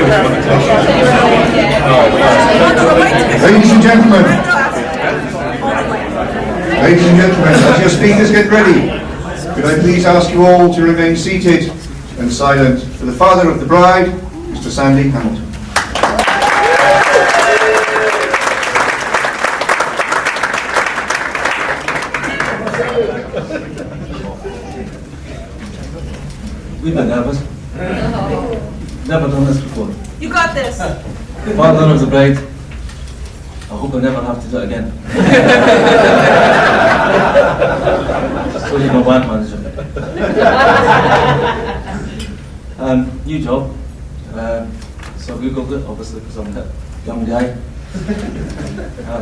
Ladies and gentlemen, as your speakers get ready, could I please ask you all to remain seated and silent for the father of the bride, Mr. Sandy Hamilton. We've been nervous. Never done this before. You got this. Father of the bride, I hope I never have to do it again. So he's my band manager. New job. So I googled it, obviously, because I'm a young guy.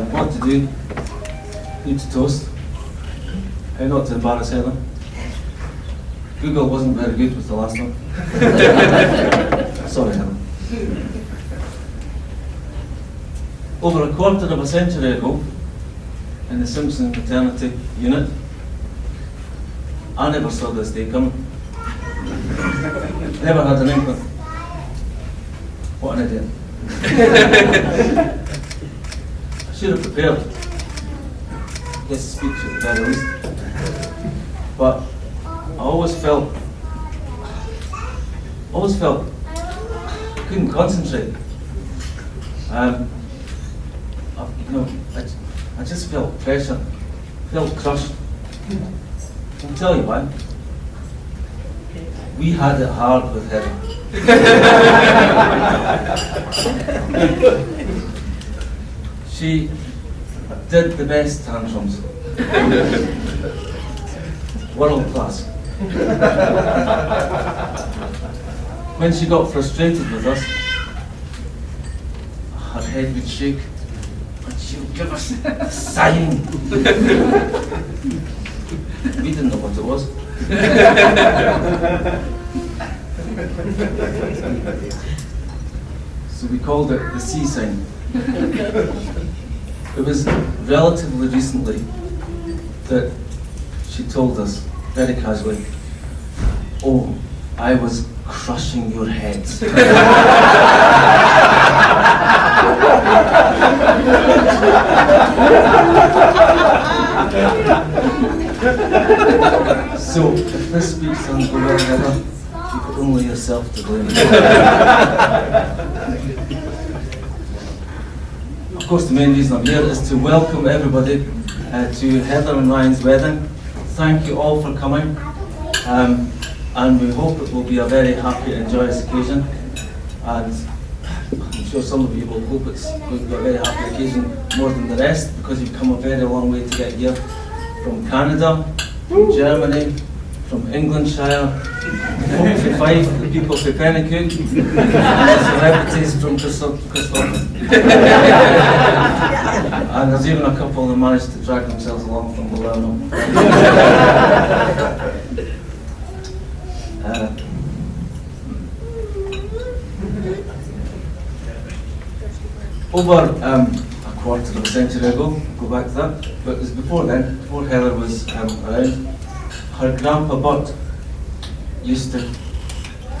What to do, who to toast, how not to embarrass Helen. Google wasn't very good with the last one. Sorry, Helen. Over a quarter of a century ago, in the Simpson maternity unit, I never saw this day coming. Never had an inkling. What an idiot. I should have prepared this speech at the very least. But I always felt I couldn't concentrate. I just felt pressure, felt crushed. I'll tell you why. We had it hard with her. She did the best tantrums. World class. When she got frustrated with us, her head would shake and she would give us a sign. We didn't know what it was. So we called it the C sign. It was relatively recently that she told us very casually, "Oh, I was crushing your heads." So, if this speech sounds go well together, you've only yourself to blame. Of course, the main reason I'm here is to welcome everybody to Heather and Ryan's wedding. Thank you all for coming, and we hope it will be a very happy and joyous occasion. And I'm sure some of you will hope it's going to be a very happy occasion more than the rest, because you've come a very long way to get here. From Canada, from Germany, from Englandshire, folk for Fife, the people for Pennycook, and the celebrities from Christopher. And there's even a couple that managed to drag themselves along from Palermo. Over a quarter of a century ago, go back to that, but it was before then, before Heather was around, her grandpa Bert used to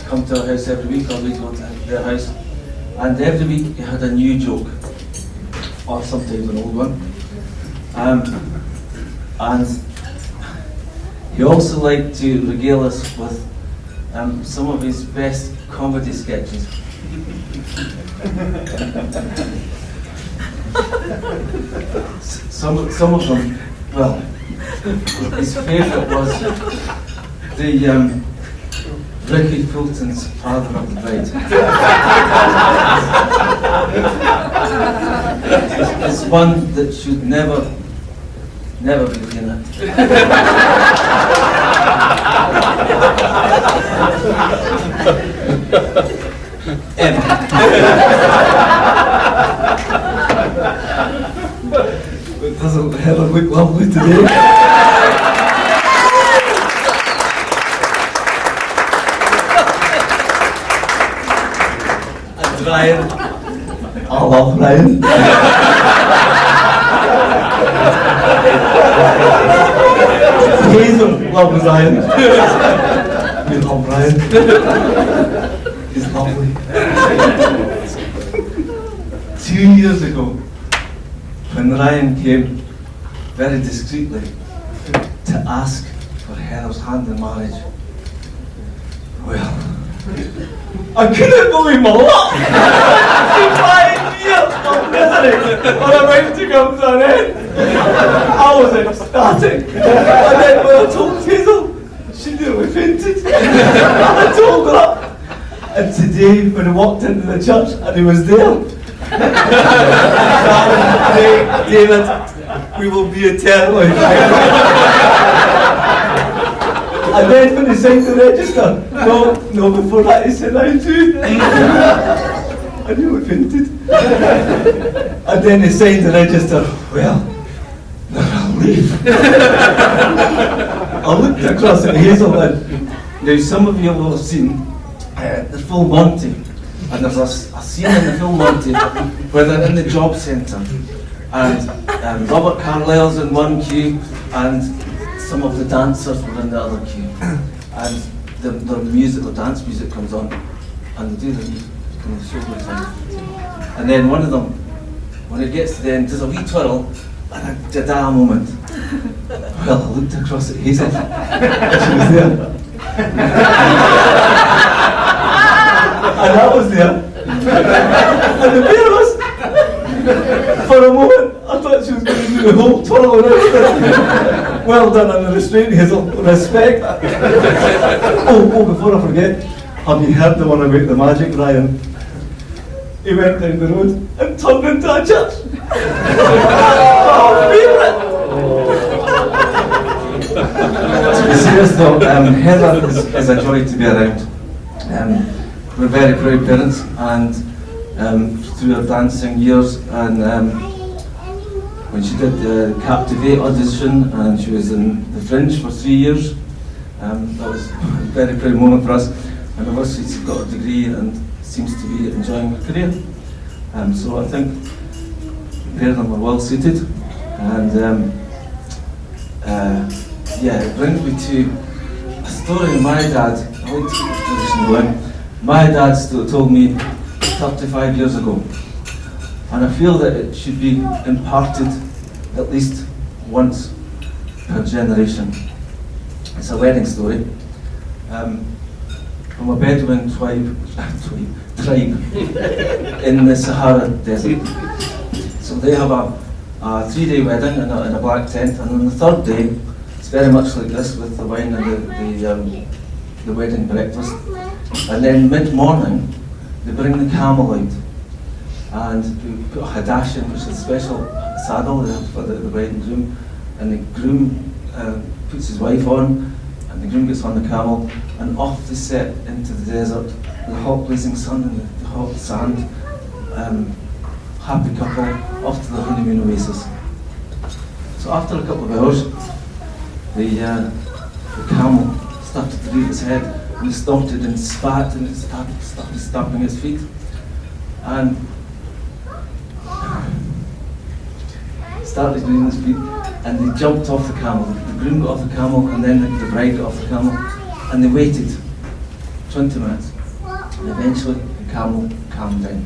come to our house every week, or we'd go to their house, and every week he had a new joke, or sometimes an old one. And he also liked to regale us with some of his best comedy sketches. Some of them, well, his favourite was the Ricky Fulton's Father of the Bride. It's one that should never be reenacted. It doesn't Heather look lovely today? And Ryan, I love Ryan. Hazel loves Ryan. We love Ryan. His lovely. 2 years ago, when Ryan came very discreetly to ask for Heather's hand in marriage, well, I couldn't believe my luck. 5 years of misery were about to come to an end. I was ecstatic. And then when I told Hazel, she nearly fainted. I told her. And today, when I walked into the church and he was there, David, we will be eternally. And then when he signed the register, no, before that he said, I do. I nearly fainted. And then he signed the register, well, then I'll leave. I looked across at Hazel, and now some of you will have seen the Full Monty. And there's a scene in the Full Monty where they're in the job centre. And Robert Carlyle's in one queue, and some of the dancers were in the other queue. And the dance music comes on, and they do the kind of shoulder thing. And then one of them, when it gets to the end, does a wee twirl and a dada moment. Well, I looked across at Hazel, and she was there. And I was there. And the pair of us, for a moment, I thought she was going to do the whole twirl around. Well done on the restraint, Hazel. Respect. Before I forget, have you heard the one about the magic, Ryan? He went down the road and turned into a church. Favourite. To be serious though, Heather is a joy to be around. We're very proud parents, and through her dancing years, and when she did the Captivate audition, and she was in the Fringe for 3 years, that was a very proud moment for us. And obviously she's got a degree and seems to be enjoying her career. So I think the pair of them are well suited, and it brings me to a story of my dad. I like to keep the tradition going. My dad told me 35 years ago, and I feel that it should be imparted at least once per generation. It's a wedding story from a Bedouin tribe in the Sahara Desert. So they have a 3-day wedding in a black tent, and on the 3rd day, it's very much like this with the wine and the wedding breakfast. And then mid-morning, they bring the camel out, and they put a hadashin, which is a special saddle for the bride and groom, and the groom puts his wife on, and the groom gets on the camel, and off they set into the desert, the hot blazing sun and the hot sand. Happy couple, off to the honeymoon oasis. So after a couple of hours, the camel started to leave its head, and it snorted and spat, and it started stamping its feet. And started doing its feet, and they jumped off the camel. The groom got off the camel, and then the bride got off the camel, and they waited 20 minutes. And eventually the camel calmed down.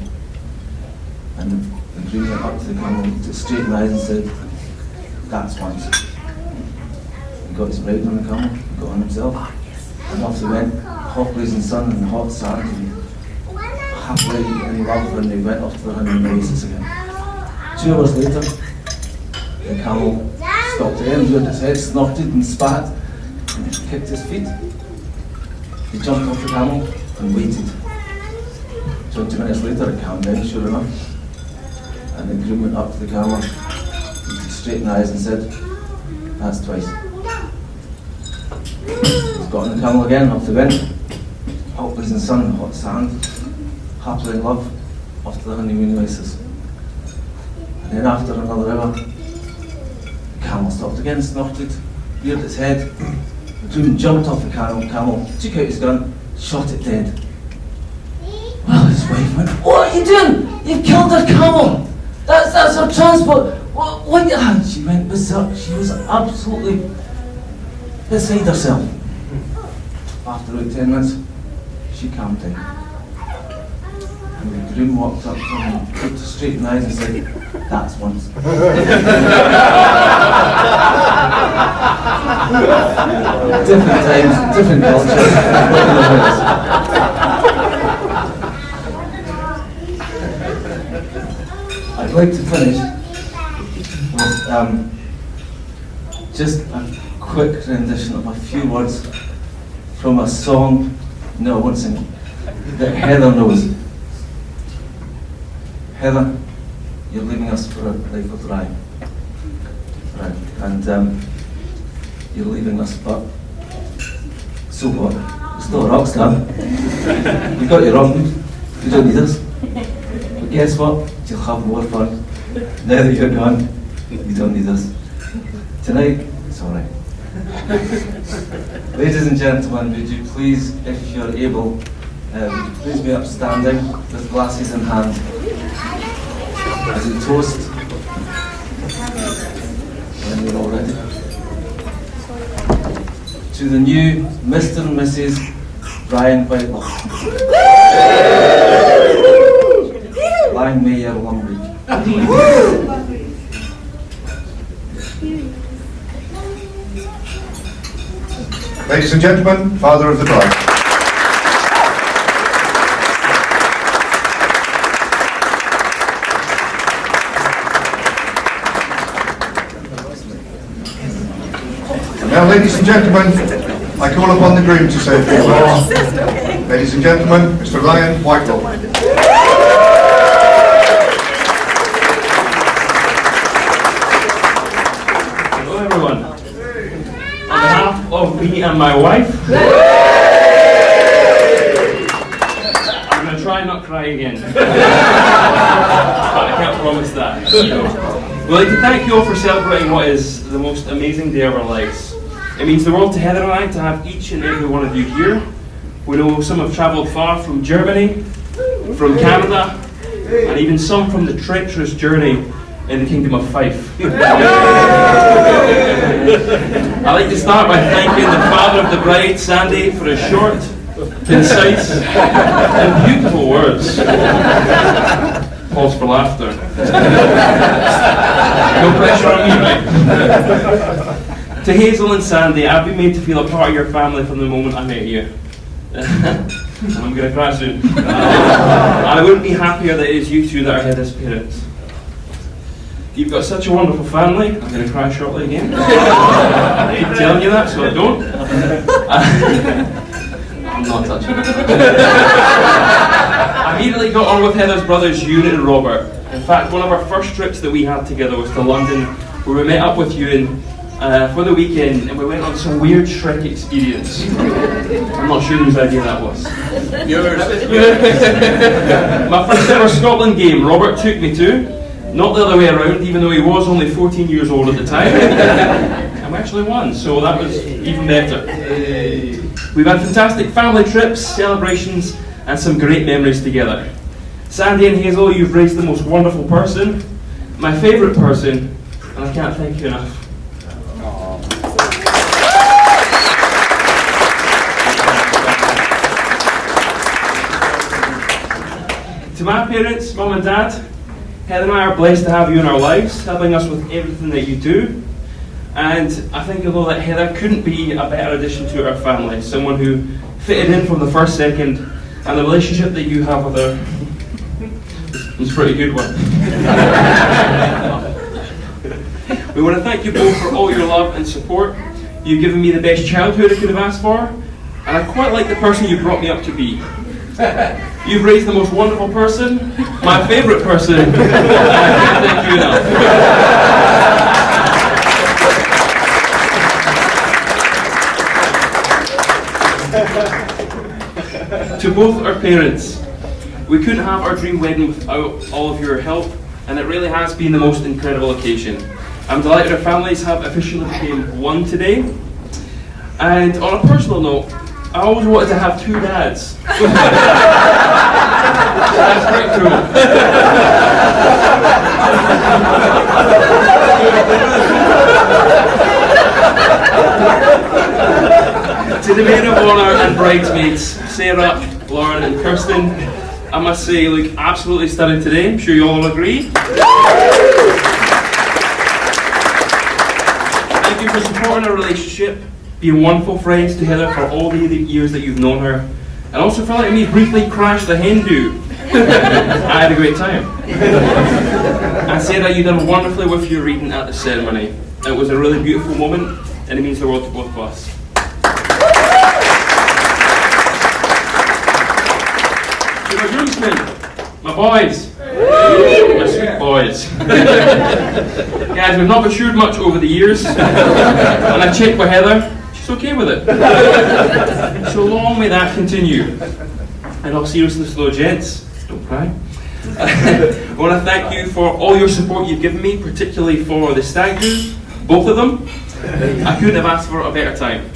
And the groom went up to the camel, looked it straight in the eyes and said, "That's once." He got his bride on the camel, he got on himself, and off they went, hot blazing sun and hot sand, and happily in love, and they went off to the honeymoon oasis again. 2 hours later, the camel stopped again, reared its head, snorted and spat, and kicked his feet. He jumped off the camel and waited. 20 minutes later, it calmed down, sure enough. And the groom went up to the camel, looked straight in the eyes and said, "That's twice." He's got on the camel again, off they went. Hot blazing sun and hot sand, happily in love, off to the honeymoon oasis. And then after another hour, the camel stopped again, snorted, reared its head. The groom jumped off the camel, took out his gun, shot it dead. Well, his wife went, "What are you doing? You've killed our camel! That's our transport! What?" She went berserk. She was absolutely beside herself. After about 10 minutes, she calmed down. groom walked up to him and looked straight in the eyes and said, "That's once." Different times, different cultures. I'd like to finish with just a quick rendition of a few words from a song, no, I won't sing it, that Heather knows. Heather, you're leaving us for a life of Ryan. Right, and you're leaving us, but so what? You're still a rock star. You got your own, you don't need us. But guess what? You'll have more fun. Now that you're gone, you don't need us. Tonight, it's alright. Ladies and gentlemen, would you please, if you're able, would you please be upstanding with glasses in hand as a toast when you're all ready. To the new Mr. and Mrs. Brian Whitelaw. Lang may your long week. Ladies and gentlemen, father of the bride. And now, ladies and gentlemen, I call upon the groom to say a few words. Ladies and gentlemen, Mr. Ryan Whitelaw. Hello everyone. On behalf of me and my wife, I'm going to try and not cry again. But I can't promise that. We'd like to thank you all for celebrating what is the most amazing day of our lives. It means the world to Heather and I to have each and every one of you here. We know some have travelled far from Germany, from Canada, and even some from the treacherous journey in the Kingdom of Fife. I'd like to start by thanking the father of the bride, Sandy, for his short, concise, and beautiful words. Pause for laughter. No pressure on me, right? To Hazel and Sandy, I've been made to feel a part of your family from the moment I met you. And I'm going to cry soon. I wouldn't be happier that it is you two that are Heather's parents. You've got such a wonderful family. I'm going to cry shortly again. I keep telling you that, so I don't. I'm not touching it. I immediately got on with Heather's brothers, Ewan and Robert. In fact, one of our first trips that we had together was to London, where we met up with Ewan for the weekend, and we went on some weird Shrek experience. I'm not sure whose idea that was. Yours. My first ever Scotland game, Robert took me to. Not the other way around, even though he was only 14 years old at the time. And we actually won, so that was even better. We've had fantastic family trips, celebrations, and some great memories together. Sandy and Hazel, you've raised the most wonderful person, my favourite person, and I can't thank you enough. To my parents, Mum and Dad, Heather and I are blessed to have you in our lives, helping us with everything that you do. And I think you'll know that Heather couldn't be a better addition to our family, someone who fitted in from the first second, and the relationship that you have with her is a pretty good one. We want to thank you both for all your love and support. You've given me the best childhood I could have asked for, and I quite like the person you brought me up to be. You've raised the most wonderful person, my favourite person, and I can't thank you enough. To both our parents, we couldn't have our dream wedding without all of your help, and it really has been the most incredible occasion. I'm delighted our families have officially become one today. And on a personal note, I always wanted to have two dads. That's pretty cool. To the maid of honour and bridesmaids, Sarah, Lauren and Kirsten, I must say, look absolutely stunning today. I'm sure you all agree. Thank you for supporting our relationship, being wonderful friends together for all the years that you've known her, and also for letting me briefly crash the Hindu. I had a great time. I say that you done wonderfully with your reading at the ceremony. It was a really beautiful moment, and it means the world to both of us. To my groomsmen, my boys, my sweet boys. Guys, we've not matured much over the years, and I checked with Heather, she's okay with it. So long may that continue. And all seriousness though, gents, don't cry. I want to thank you for all your support you've given me, particularly for the stag do, both of them. I couldn't have asked for a better time.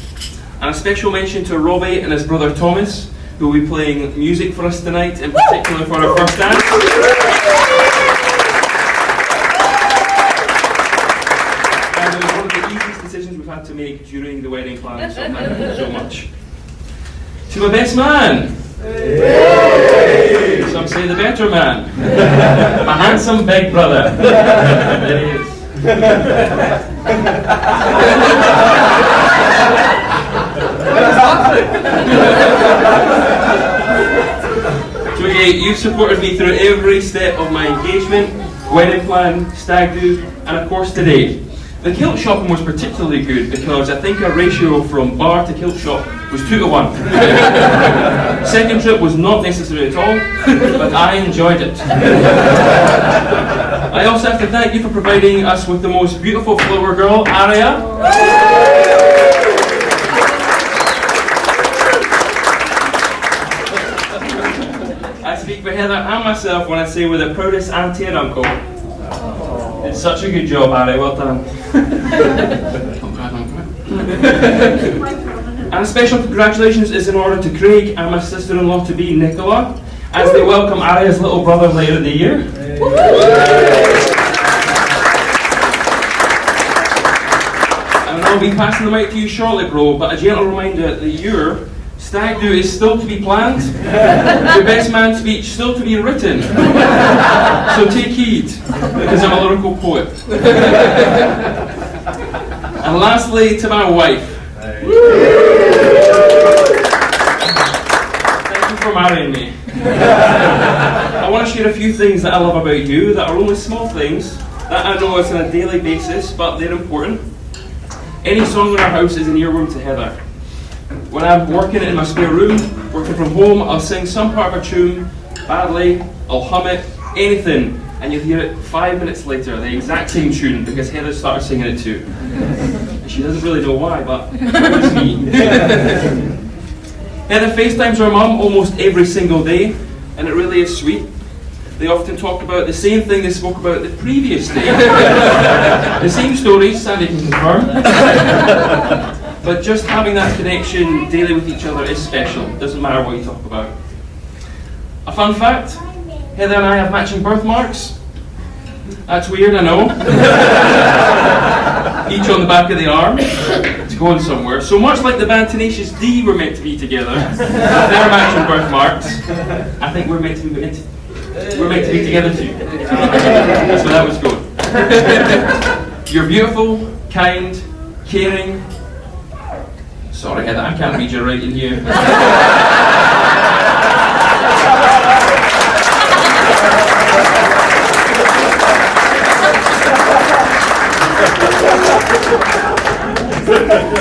And a special mention to Robbie and his brother Thomas, who will be playing music for us tonight, in particular for our first dance. And it was one of the easiest decisions we've had to make during the wedding planning, so thank you so much. To my best man. Some say the better man. My handsome big brother. There he is. So again, you've supported me through every step of my engagement, wedding plan, stag do, and of course today. The kilt shopping was particularly good because I think our ratio from bar to kilt shop was 2 to 1. Second trip was not necessary at all, but I enjoyed it. I also have to thank you for providing us with the most beautiful flower girl, Aria. I speak for Heather and myself when I say we're the proudest auntie and uncle. It's such a good job, Aria, well done. And a special congratulations is in order to Craig and my sister-in-law to be, Nicola, as they welcome Aria's little brother later in the year. And I'll be passing them out to you shortly, bro, but a gentle reminder that your stag do is still to be planned, your best man speech still to be written. So take heed, because I'm a lyrical poet. And lastly, to my wife. Thank you for marrying me. I want to share a few things that I love about you that are only small things that I know it's on a daily basis, but they're important. Any song in our house is an earworm to Heather. When I'm working in my spare room, working from home, I'll sing some part of a tune badly, I'll hum it, anything, and you'll hear it 5 minutes later, the exact same tune, because Heather started singing it too. She doesn't really know why, but it was me. Heather FaceTimes her mum almost every single day, and it really is sweet. They often talk about the same thing they spoke about the previous day. The same stories, Sandy can confirm. But just having that connection daily with each other is special. Doesn't matter what you talk about. A fun fact, Heather and I have matching birthmarks. That's weird, I know. Each on the back of the arm. It's going somewhere. So much like the band Tenacious D were meant to be together, their matching birthmarks, I think we're meant to be together too. So that was good. You're beautiful, kind, caring. Sorry, Heather, I can't read your writing here.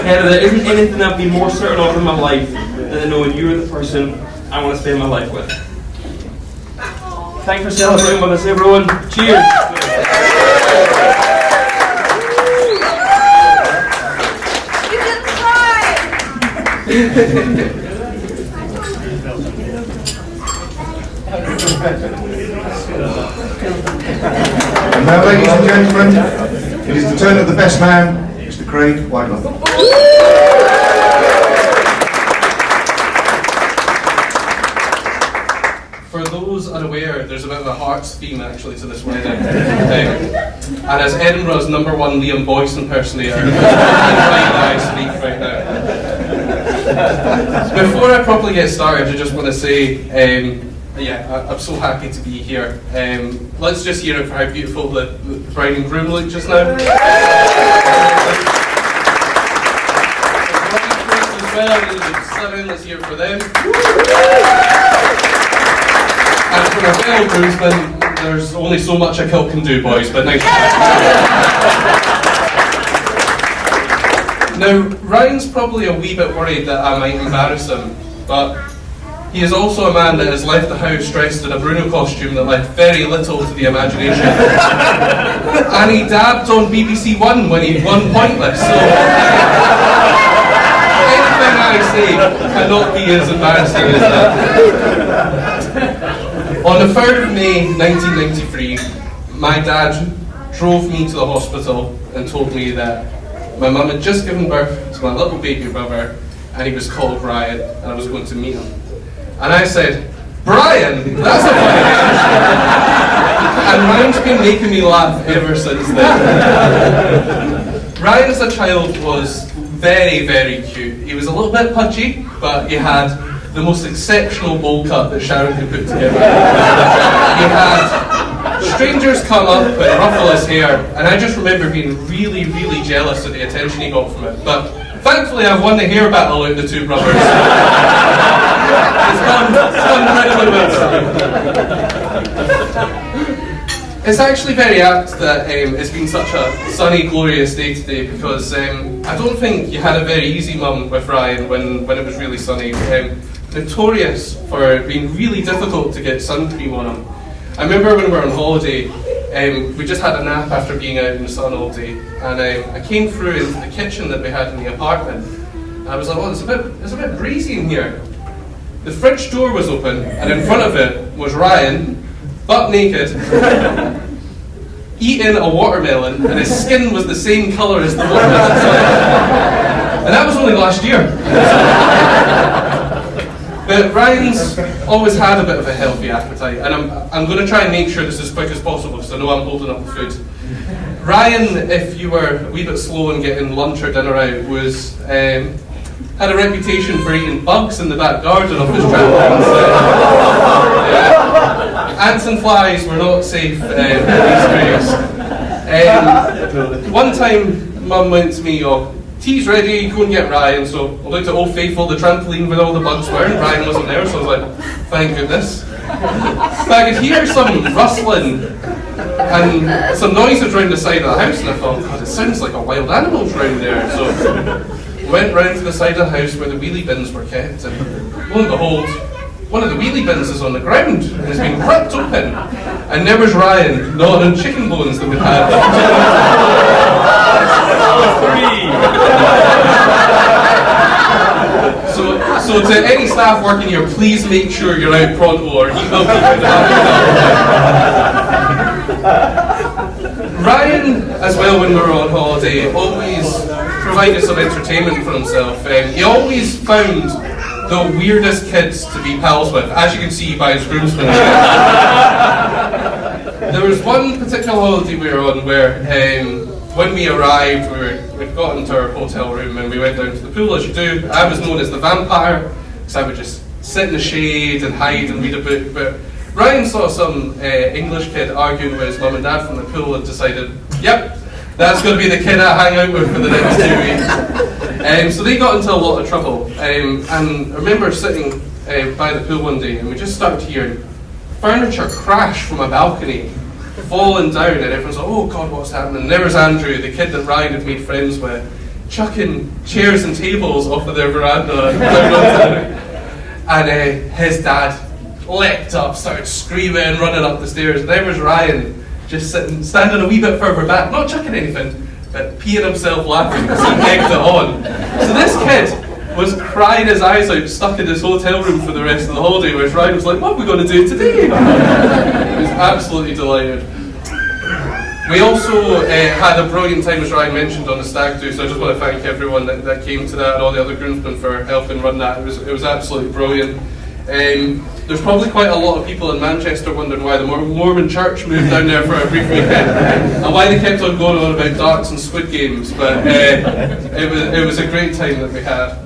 Heather, there isn't anything I've been more certain of in my life than knowing you're the person I want to spend my life with. Thanks for celebrating with us, everyone. Cheers! And now, ladies and gentlemen, it is the turn of the best man, Mr. Craig Whitelaw. For those unaware, there's a bit of a Hearts theme actually to this wedding thing. And as Edinburgh's #1 Liam Boyce impersonator, I speak right now. Before I properly get started, I just want to say I'm so happy to be here. Let's just hear it for how beautiful the bride and groom look just now. As well, let's hear it for them. And for a fellow groomsmen, there's only so much a kilt can do, boys, but nice. Now, Ryan's probably a wee bit worried that I might embarrass him, but he is also a man that has left the house dressed in a Bruno costume that left very little to the imagination. And he dabbed on BBC One when he won Pointless, so anything I say cannot be as embarrassing as that. On the 3rd of May 1993, my dad drove me to the hospital and told me that my mum had just given birth to my little baby brother and he was called Ryan and I was going to meet him. And I said, "Brian, that's a funny name." And Ryan's been making me laugh ever since then. Ryan as a child was very, very cute. He was a little bit pudgy, but he had the most exceptional bowl cut that Sharon could put together. He had strangers come up and ruffle his hair, and I just remember being really, really jealous of the attention he got from it. But thankfully I've won the hair battle out of the two brothers. It's gone incredibly well. It's actually very apt that it's been such a sunny, glorious day today because I don't think you had a very easy mum with Ryan when it was really sunny. Notorious for being really difficult to get sun cream on him. I remember when we were on holiday, we just had a nap after being out in the sun all day, and I came through into the kitchen that we had in the apartment. And I was like, "Oh, it's a bit breezy in here." The fridge door was open, and in front of it was Ryan, butt naked, eating a watermelon, and his skin was the same colour as the watermelon. And that was only last year. But Ryan's always had a bit of a healthy appetite, and I'm going to try and make sure this is as quick as possible because I know I'm holding up the food. Ryan, if you were a wee bit slow in getting lunch or dinner out, had a reputation for eating bugs in the back garden of his travels. Ants and flies were not safe in these areas. One time, Mum went to me, "Oh, tea's ready, go and get Ryan." So I looked at Old Faithful, the trampoline where all the bugs were, and Ryan wasn't there, so I was like, thank goodness. But I could hear some rustling and some noises around the side of the house, and I thought, God, it sounds like a wild animal's round there. So I went round to the side of the house where the wheelie bins were kept, and lo and behold, one of the wheelie bins is on the ground and has been ripped open, and there was Ryan gnawing on chicken bones that we'd had. So to any staff working here, please make sure you're out pronto or he will be good. Ryan, as well, when we were on holiday, always provided some entertainment for himself. He always found the weirdest kids to be pals with, as you can see by his groomsmen. There was one particular holiday we were on where when we arrived, we'd got into our hotel room and we went down to the pool, as you do. I was known as the vampire, because I would just sit in the shade and hide and read a book. But Ryan saw some English kid arguing with his mum and dad from the pool and decided, yep, that's going to be the kid I hang out with for the next 2 weeks. So they got into a lot of trouble. And I remember sitting by the pool one day and we just started hearing furniture crash from a balcony, falling down, and everyone's like, oh God, what's happening? And there was Andrew, the kid that Ryan had made friends with, chucking chairs and tables off of their veranda and his dad leapt up, started screaming, running up the stairs, and there was Ryan just standing a wee bit further back, not chucking anything, but peeing himself laughing because he egged it on. So this kid was crying his eyes out, stuck in his hotel room for the rest of the holiday, whereas Ryan was like, what are we going to do today? He was absolutely delighted. We also had a brilliant time, as Ryan mentioned, on the stag do, so I just want to thank everyone that came to that and all the other groomsmen for helping run that. It was absolutely brilliant. There's probably quite a lot of people in Manchester wondering why the Mormon church moved down there for a brief weekend and why they kept on going on about darts and Squid Games, but it was a great time that we had.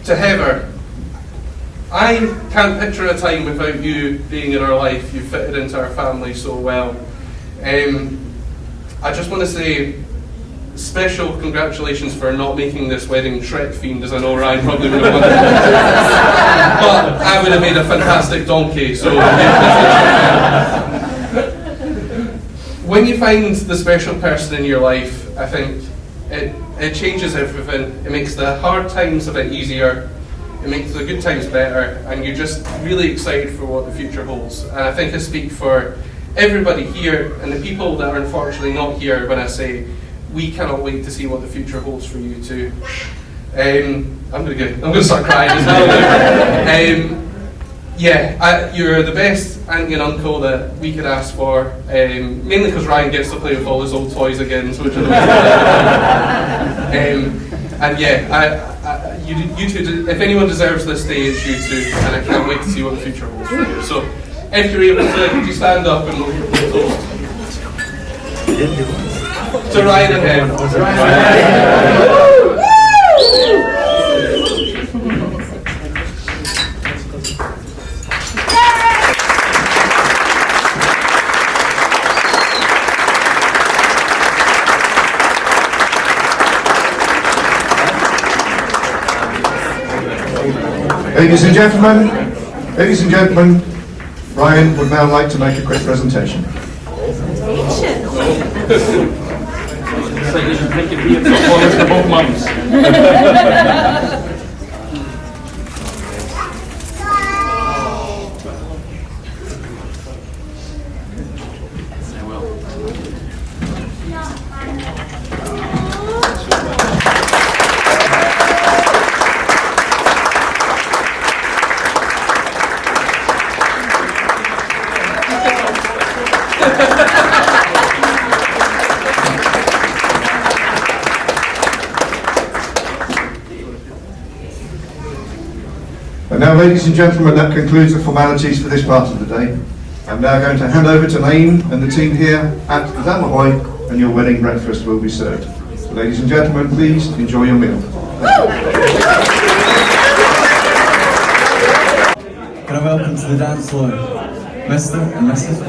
To Heather, I can't picture a time without you being in our life. You fitted into our family so well. I just want to say special congratulations for not making this wedding Shrek themed, as I know Ryan probably would have wanted. But I would have made a fantastic donkey, so when you find the special person in your life, I think it changes everything. It makes the hard times a bit easier, it makes the good times better, and you're just really excited for what the future holds. And I think I speak for everybody here and the people that are unfortunately not here when I say we cannot wait to see what the future holds for you too. I'm gonna start crying as well. You're the best auntie and uncle that we could ask for, mainly because Ryan gets to play with all his old toys again, so which you two, if anyone deserves this day, it's you two, and I can't wait to see what the future holds for you. So, if you're able to, could you stand up and we'll toast? To Ryan and him. Ladies and gentlemen, Ryan would now like to make a quick presentation. It's like you should make it be a performance for both mums. And now, ladies and gentlemen, that concludes the formalities for this part of the day. I'm now going to hand over to Naeem and the team here at the Mahoy, and your wedding breakfast will be served. So, ladies and gentlemen, please enjoy your meal. Can I welcome to the dance floor, Mr. and Mrs.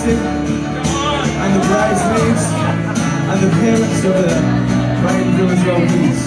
and the bridesmaids and the parents of the bride and groom as well, please.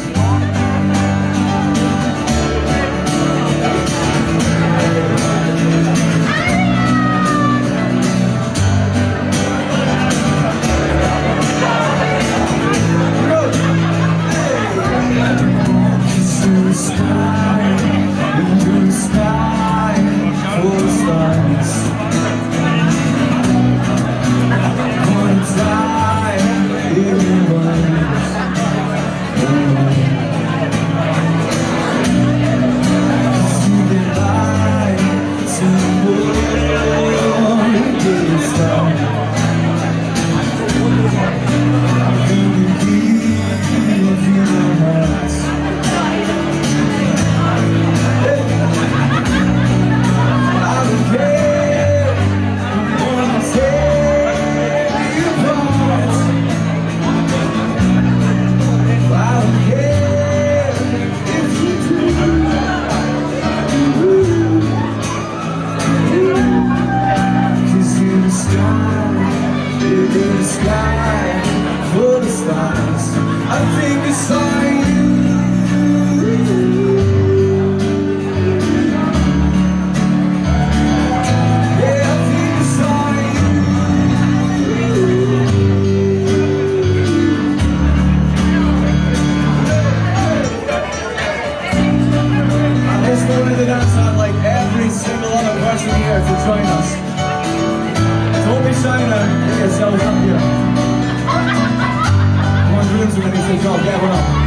eyes. I think I saw you. Yeah, I think I saw you. I just wanted to dance out like every single other person here to join us. Don't be shy now, get yourselves up here. Come on, do some of these things, get one up.